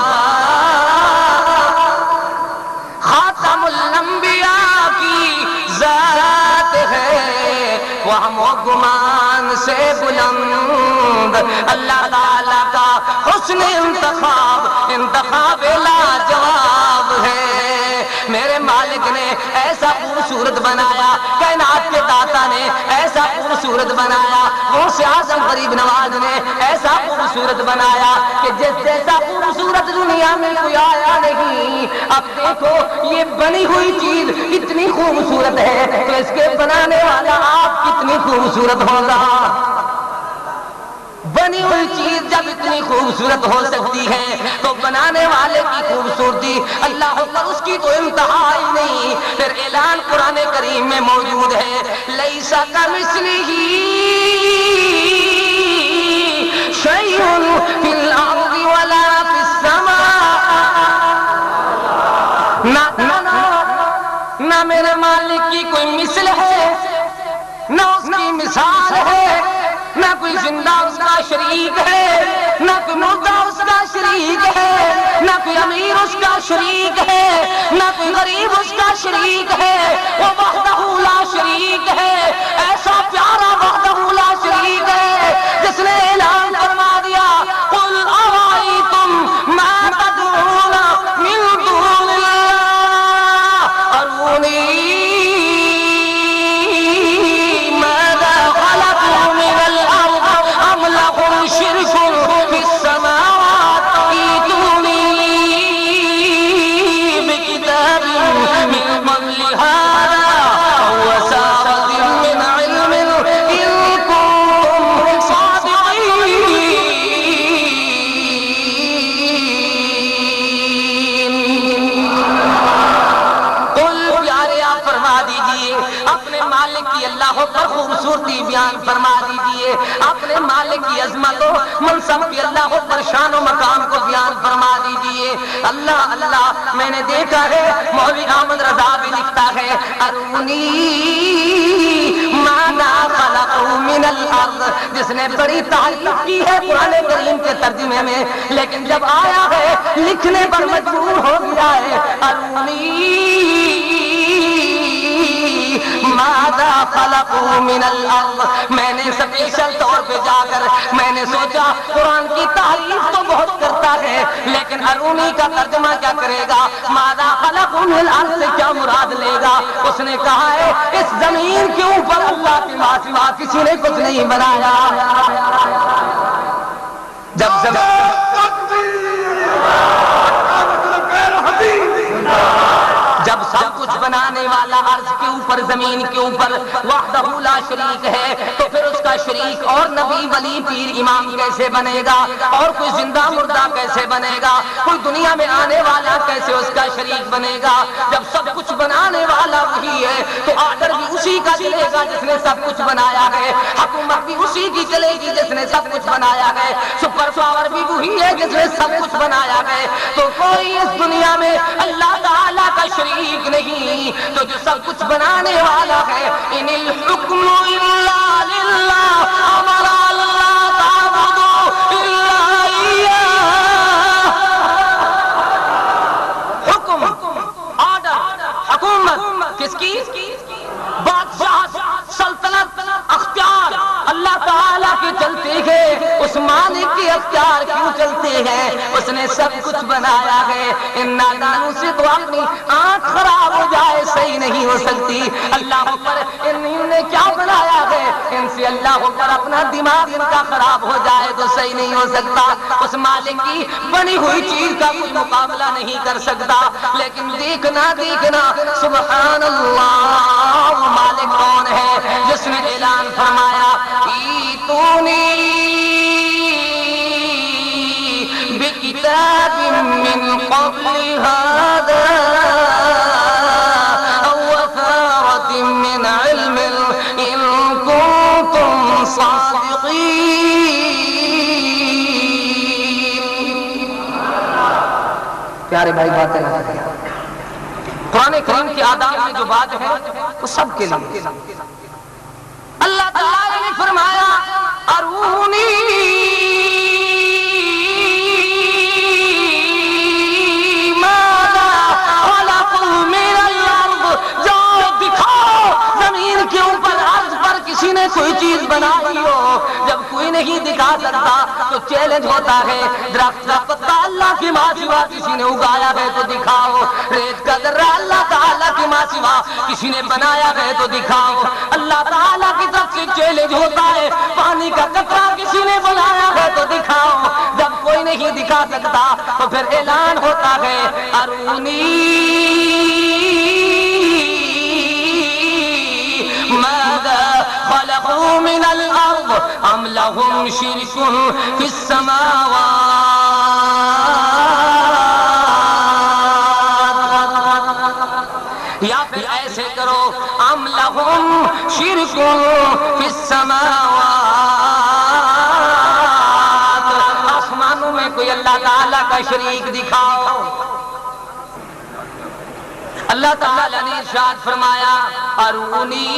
خاتم الانبیاء کی ذات ہے، وہ ہم و گمان سے بلند اللہ تعالیٰ کا حسن انتخاب لاجواب ہے۔ میرے مالک نے ایسا خوبصورت بنایا، کائنات کے داتا نے ایسا خوبصورت بنایا، غوث اعظم غریب نواز نے ایسا خوبصورت بنایا کہ جیسا خوبصورت دنیا میں کوئی آیا نہیں. اب دیکھو یہ بنی ہوئی چیز اتنی خوبصورت ہے تو اس کے بنانے والا آپ کتنی خوبصورت ہوگا. بنی ہوئی چیز جب اتنی خوبصورت ہو سکتی ہے تو بنانے والے کی خوبصورتی اللہ اکبر اس کی تو انتہا ہی نہیں. پھر اعلان قرآن کریم میں موجود ہے لیس کمثلہ شیء فی الارض ولا فی السماء. نہ میرے مالک کی کوئی مثل ہے نہ اس کی مثال ہے, نہ کوئی زندہ اس کا شریک ہے نہ کوئی مردہ اس کا شریک ہے, نہ کوئی امیر اس کا شریک ہے نہ کوئی غریب اس کا شریک ہے. وہ وحدہ لا شریک ہے, ایسا پیارا وحدہ لا شریک ہے جس نے اعلان فرما دیا قل ارائیتم ما تدعون من دون اللہ ارونی پر خوبصورتی بیان فرما دیجئے, اپنے مالک کی عظمت و منصب کی اللہ پر شان و مقام کو بیان فرما دیجئے. اللہ اللہ میں نے دیکھا ہے مولوی احمد رضا بھی لکھتا ہے ارونی ماذا خلقوا من الارض, جس نے بڑی تعریف کی ہے قرآن کریم کے ترجمے میں لیکن جب آیا ہے لکھنے پر مجبور ہو گیا ہے ارونی ماذا خلقوا من الارض. میں نے سپیشل طور پہ جا کر میں نے سوچا قرآن کی تعریف تو بہت کرتا ہے لیکن ارونی کا ترجمہ کیا کرے گا, ماذا خلقوا من الارض سے کیا مراد لے گا. اس نے کہا ہے اس زمین کے اوپر اللہ کے سوا کسی نے کچھ نہیں بنایا. جب سب کچھ بنانے والا عرض کے اوپر زمین کے اوپر وحدہ لا شریک ہے تو پھر اس کا شریک اور نبی ولی پیر امام کیسے بنے گا, اور کوئی زندہ مردہ کیسے بنے گا, کوئی دنیا میں آنے والا کیسے اس کا شریک بنے گا. جب سب کچھ بنانے والا وہی ہے تو آرڈر بھی اسی کا چلے گا جس نے سب کچھ بنایا ہے, حکومت بھی اسی کی چلے گی جس نے سب کچھ بنایا ہے, سپر پاور بھی وہی ہے جس نے سب کچھ بنایا ہے. تو کوئی اس دنیا میں اللہ تعالیٰ کا شریک نہیں تو جو سب کچھ بنانے والا ہے ان الحکم الا للہ امر اللہ تعبدوا الا اياه. حکم آرڈر حکومت کس کی, بادشاہ سلطنت اختیار اللہ تعالیٰ کے چلتے ہیں. اس مالک کے اختیار کیوں چلتے ہیں, اس نے سب کچھ بنایا ہے. ان نادانوں سے تو اپنی آنکھ خراب ہو جائے صحیح نہیں ہو سکتی. اللہ پر انہوں نے کیا بنایا ہے, ان سے اللہ پر اپنا دماغ ان کا خراب ہو جائے تو صحیح نہیں ہو سکتا. اس مالک کی بنی ہوئی چیز کا کوئی مقابلہ نہیں کر سکتا. لیکن دیکھنا سبحان اللہ وہ مالک کون ہے جس نے اعلان فرمایا ایتونی بکتاب من قبل هذا او اثارت من علم ان کنتم صادقین. پیارے بھائی باتیں قرآن کریم کی آداب میں جو بات ہے وہ سب کے لیے. اللہ تعالی نے فرمایا ارونی ماذا خلقوا من الارض, جو دکھاؤ زمین کے اوپر عرض پر کسی نے کوئی چیز بنائی ہو. جب کوئی نہیں دکھا سکتا تو چیلنج ہوتا ہے درخت کا پتا اللہ کی ماں سوا کسی نے اگایا ہے تو دکھاؤ, ریت کا ذرہ اللہ تعالیٰ کی ماں سوا کسی نے بنایا ہے تو دکھاؤ. اللہ تعالیٰ کی طرف سے چیلنج ہوتا ہے پانی سکتا تو پھر اعلان ہوتا ہے ارونی ماذا خلقوا من الارض ام لهم شرك في السماوات یا پھر ایسے کرو ام لهم شرك في السماوات آسمانوں میں کوئی اللہ تعالیٰ کا شریک دکھاؤ. اللہ تعالیٰ نے ارشاد فرمایا ارونی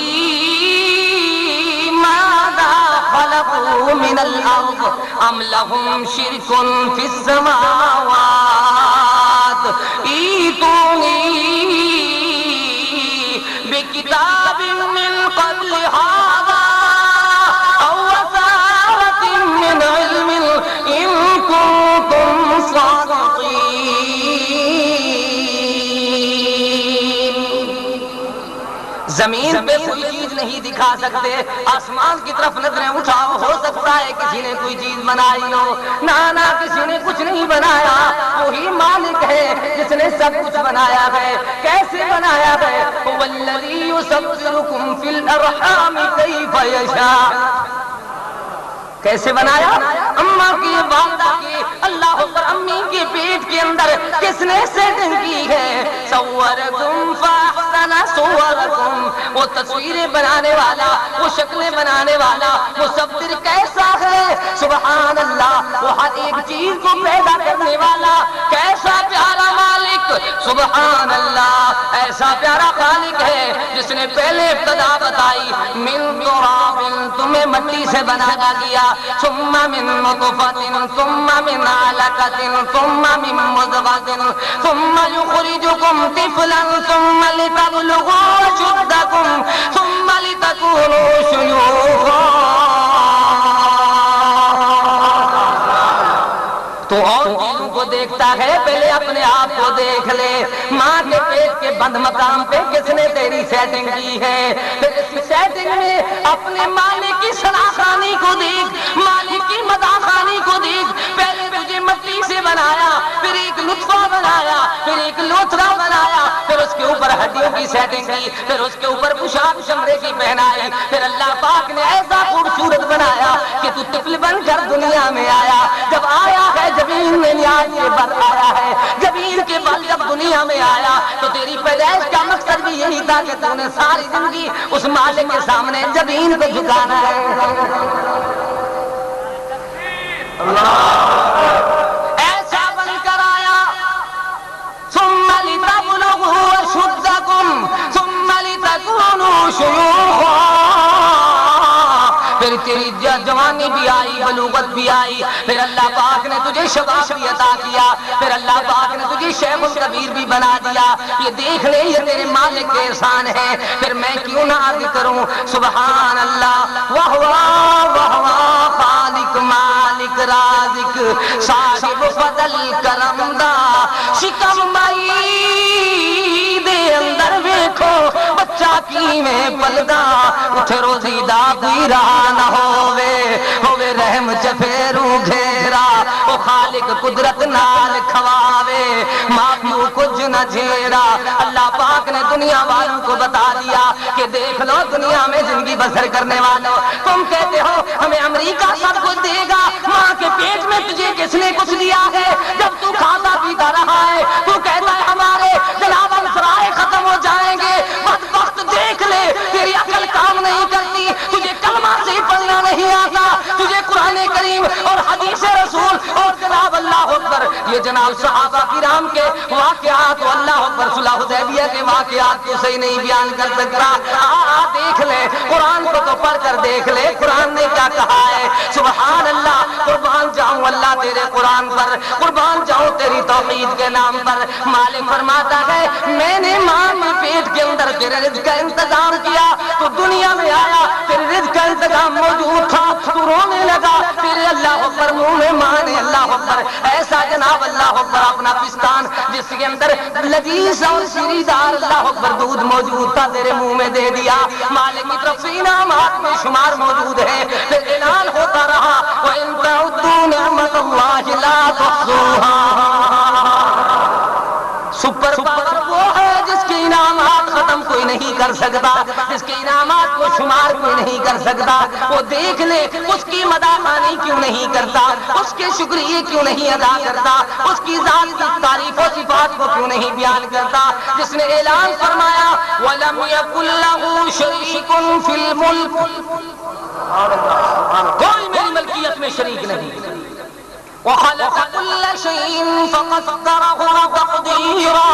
ماذا خلقوا من الارض ام لهم شرك في السماوات ایتونی بکتاب من قبل هذا او وثارة من علم ان كنتم صادقین. زمین پہ کوئی چیز نہیں دکھا سکتے, آسمان کی طرف نظریں اٹھاؤ, ہو سکتا ہے کسی نے کوئی چیز بنائی ہو. نہ کسی نے کچھ نہیں بنایا, وہی مالک ہے جس نے سب کچھ بنایا ہے. کیسے بنایا ہے؟ هو الذی یصورکم فی الارحام کیف یشاء. کیسے بنایا؟ اماں کی والدہ کی اللہ پر امی کے پیٹ کے اندر کس نے سیٹنگ کی ہے؟ صورکم فاحسن صورکم. وہ تصویریں بنانے والا, وہ شکلیں بنانے والا, وہ مصور کیسا ہے؟ سبحان اللہ. وہ ہر ایک چیز کو پیدا کرنے والا کیسا پیارا مالک, سبحان اللہ. ایسا پیارا خالق ہے جس نے پہلے ابتدا بتائی من تراب, تمہیں مٹی سے بنایا گیا, ثم من نطفة ثم من علقة ثم من مضغة ثم يخرجكم طفلا ثم لتبلغوا أشدكم ثم لتكونوا شيوخا. تو اور چیزوں کو دیکھتا ہے, پہلے اپنے آپ کو دیکھ لے. ماں کے پیٹ کے بند مقام پہ کس نے تیری سیٹنگ کی ہے؟ پھر اس سیٹنگ میں اپنے مالک کی شناخانی کو دیکھ, مالک کی مداخانی کو دیکھ. پہلے تجھے مٹی سے بنایا, پھر ایک لطفہ بنایا, پھر ایک لوتھڑا بنایا, پھر اس کے اوپر ہڈیوں کی سیٹنگ کی, پھر اس کے اوپر پوشاک چمڑے کی پہنائی, پھر اللہ پاک نے ایسا خوبصورت بنایا کہ تو طفل بن کر دنیا میں آیا. جب آیا ہے زمین میں نیاز کے بل آیا ہے, زمین کے بل جب دنیا میں آیا تو تیری پیدائش کا مقصد بھی یہی تھا کہ تو نے ساری زندگی اس مالک کے سامنے زمین کو جھکانا ہے. ایسا بن کر آیا. ثم لتبلغوا أشدكم ثم لتكونوا شيوخا. پھر تیری جوانی بھی آئی, بلوغت بھی آئی, پھر اللہ پاک نے تجھے شباب بھی عطا کیا, پھر اللہ پاک نے تجھے شیخ الکبیر بھی بنا دیا. یہ دیکھ لے, یہ تیرے مالک کے احسان ہے. پھر میں کیوں نہ عرض کروں سبحان اللہ. وہوا خالق مالک رازق صاحب فضل کرم دا شکم مئی دے اندر ویکھو بچہ کیویں پلدا. اٹھ روزی دا کوئی راہ نہ ہووے رحم چفیرو گھیرا. او خالق قدرت نال کھواوے معافیو کچھ نہ جھیرا. اللہ پاک نے دنیا والوں کو بتا دیا کہ دیکھ لو دنیا میں زندگی بسر کرنے والوں, تم کہتے ہو ہمیں امریکہ سب کچھ دے گا. ماں کے پیٹ میں تجھے کس نے کچھ دیا ہے؟ جب تو کھاتا پیتا رہا ہے تو کہتا ہے ہمارے جناب سرائے ختم ہو جائیں گے. بدبخت دیکھ لے, تیری عقل کام نہیں کرتی, تجھے کلمہ سے پڑھنا نہیں آتا, تجھے قرآن کریم اور حدیث رسول اور جناب اللہ اکبر یہ جناب صحابہ کرام کے واقعات, اللہ اکبر صلح حدیبیہ کے واقعات تو صحیح نہیں بیان کر سکتا. دیکھ لے قرآن کو تو پڑھ کر دیکھ لے قرآن نے کیا کہا ہے. سبحان اللہ. قربان جاؤں اللہ تیرے قرآن پر, قربان جاؤں تیری توحید کے نام پر. مالک فرماتا ہے میں نے ماں کے پیٹ کے اندر تیرے رزق کا انتظام کیا, تو دنیا میں آیا, تیرے رزق کا انتظام موجود تھا, تو رونے لگا. تیرے اللہ اکبر منہ میں ماں نے اللہ اکبر ایسا جناب اللہ اکبر اپنا پستان جس کے اندر لذیذ اور شیریں دار اللہ اکبر دودھ موجود تھا تیرے منہ میں دے دیا. مالک کی طرف سے انعامات میں شمار موجود ہے. پھر اعلان ہوتا رہا وَإِن تَعُدُّوا نِعْمَتَ اللَّهِ لَا تحصوها. سپر پاور وہ ہے جس کے انعامات ختم کوئی نہیں کر سکتا، جس کے انعامات کو شمار کوئی نہیں کر سکتا. وہ دیکھ لے اس کی مداحانی کیوں نہیں کرتا، اس کے شکریہ کیوں نہیں ادا کرتا، اس کی ذات کی تعریف و صفات کو کیوں نہیں بیان کرتا، جس نے اعلان فرمایا وَلَمْ يَكُنْ لَهُ شَرِيكٌ فِي الْمُلْكِ، کوئی میری ملکیت میں شریک نہیں. وَخَلَقَ كُلَّ شَيْءٍ فَقَدَّرَهُ تَقْدِيرًا،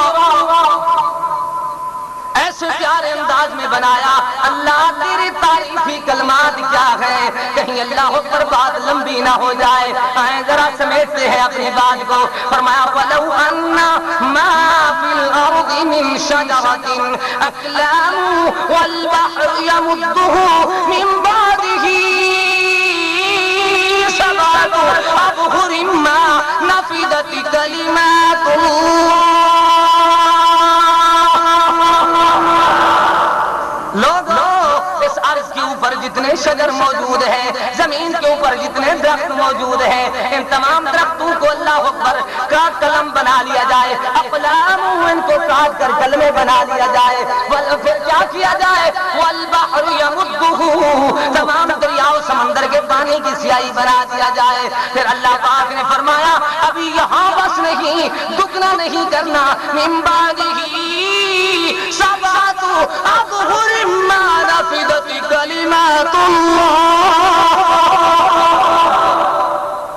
ایسے پیارے انداز میں بنایا. اللہ تیری تعریفی کلمات کیا ہے، کہیں اللہ پر بات لمبی نہ ہو جائے. آئیں ذرا سمیٹتے ہیں اپنی بات کو. فرمایا وَلَوْ أَنَّ مَا فِي الْأَرْضِ مِنْ شَجَرَةٍ أَكْلَامٌ وَالْبَحْرُ يَمُدُّهُ مِنْ بَعْدِهِ أبهر ما نفدت كلمات الله. لوگوں اس عرض کے اوپر جتنے شجر موجود ہیں، زمین کے اوپر جتنے درخت موجود ہیں، ان تمام درختوں کو اللہ اکبر کا قلم بنا لیا جائے، اقلام ان کو کاٹ کر کلمے بنا لیا جائے. پھر کیا کیا جائے؟ والبحر يمده، تمام دریاؤ سمندر کے پانی کی سیاہی بنا دیا جائے. پھر اللہ پاک نے فرمایا ابھی یہاں بس نہیں، دگنا نہیں کرنا. من بعده سبعۃ ابحر ما نفدت کلمات اللہ.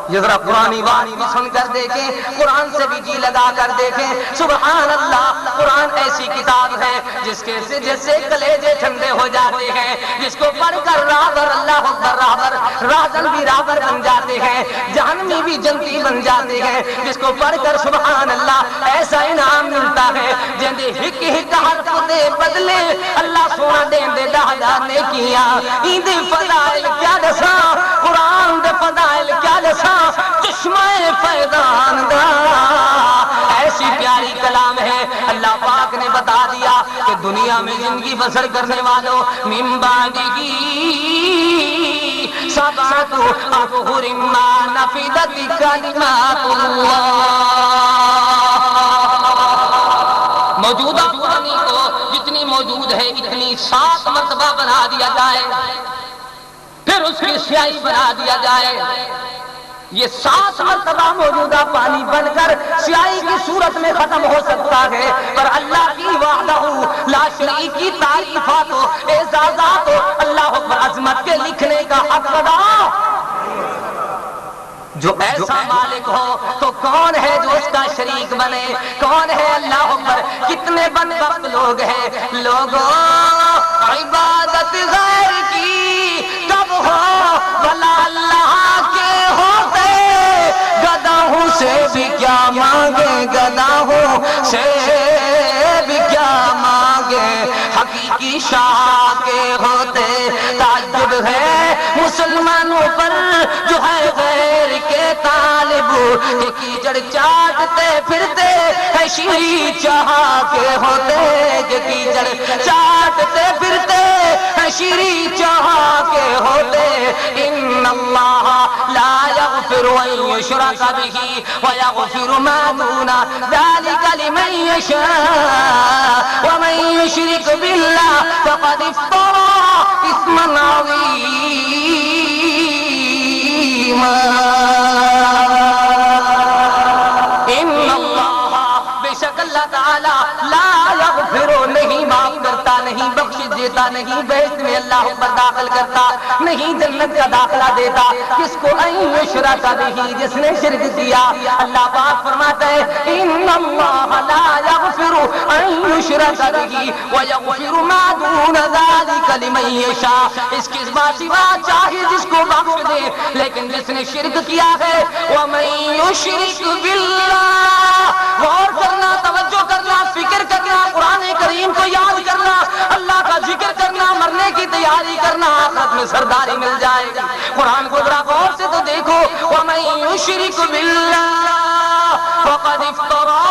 یہ ذرا قرآنی بات بھی سن کر دیکھیں، قرآن سے بھی جی لگا کر دیکھیں. سبحان اللہ، قرآن ایسی کتاب ہے جس کے جیسے کلیجے ٹھنڈے ہو جاتے ہیں، جس کو پڑھ کر راہبر اللہ اکبر راہبر راہزن بھی راہبر بن جاتے ہیں، جہنمی بھی جنتی بن جاتے ہیں. جس کو پڑھ کر سبحان اللہ ایسا انعام ملتا ہے جندے ہک ہک حرف دے بدلے اللہ سونا دین دے ڈاڈا نے کیا. ایندے فضائل کیا دساں، قرآن دے فضائل کیا دساں، چشمہ فیضان دا. ایسی پیاری کلام ہے. اللہ پاک نے بتا دیا کہ دنیا میں زندگی بسر کرنے والوں من بعدہ سبعۃ ابحر ما نفدت کلمات اللہ. موجودہ پانی کو جتنی موجود ہے اتنی 7 مرتبہ بنا دیا جائے، پھر اس کی سیاہی بنا دیا جائے. یہ 7 مرتبہ موجودہ پانی بن کر سیاہی کی صورت میں ختم ہو سکتا ہے، پر اللہ کی وحدہ لا شریک کی تعریفات و اعزازات و اللہ اکبر عظمت کے لکھنے کا حق ادا. جو ایسا مالک ہو تو کون ہے جو اس کا شریک بنے؟ کون ہے اللہ اکبر؟ کتنے بدبخت لوگ ہیں. لوگوں عبادت غیر کی کب ہو بھلا اللہ کے ہوتے، گداہوں سے بھی کیا مانگے، گداہوں سے بھی کیا مانگے، حقیقی شاہ کے ہوتے. تعجب ہے مسلمانوں پر جو ہے غیر کے طالب، کہ کیچڑ چاٹتے پھرتے ہے شیری چاہ کے ہوتے، کہ کیچڑ چاٹتے پھرتے ہے شیری چاہ کے ہوتے. ان اللہ لا یغفر ان یشرک بہ ویغفر ما دون ذلک لمن یشاء ومن یشرک باللہ فقد افترى اثما عظیما. ان اللہ بے شک اللہ تعالی لا یغفر نہیں معاف کرتا، نہیں بخش دیتا، نہیں بہشت میں اللہ پر داخل کرتا، نہیں جنت کا داخلہ دیتا جس کو ان یشرک بہ، جس نے شرک کیا. اللہ پاک فرماتا ہے ان اللہ لا یغفر ان یشرک بہ ویغفر ما دون ذلک لمن یشاء. اس کے سوا چاہے جس کو بخش دے، لیکن جس نے شرک کیا ہے ومن یشرک باللہ. غور کرنا، توجہ کرنا، فکر کرنا، قرآن کریم کو یاد کرنا، اللہ کا ذکر کرنا، مرنے کی تیاری کرنا، آخرت میں سرداری مل جائے گی. قرآن کو ذرا غور سے تو دیکھو. ومن یشرک باللہ فقد افترى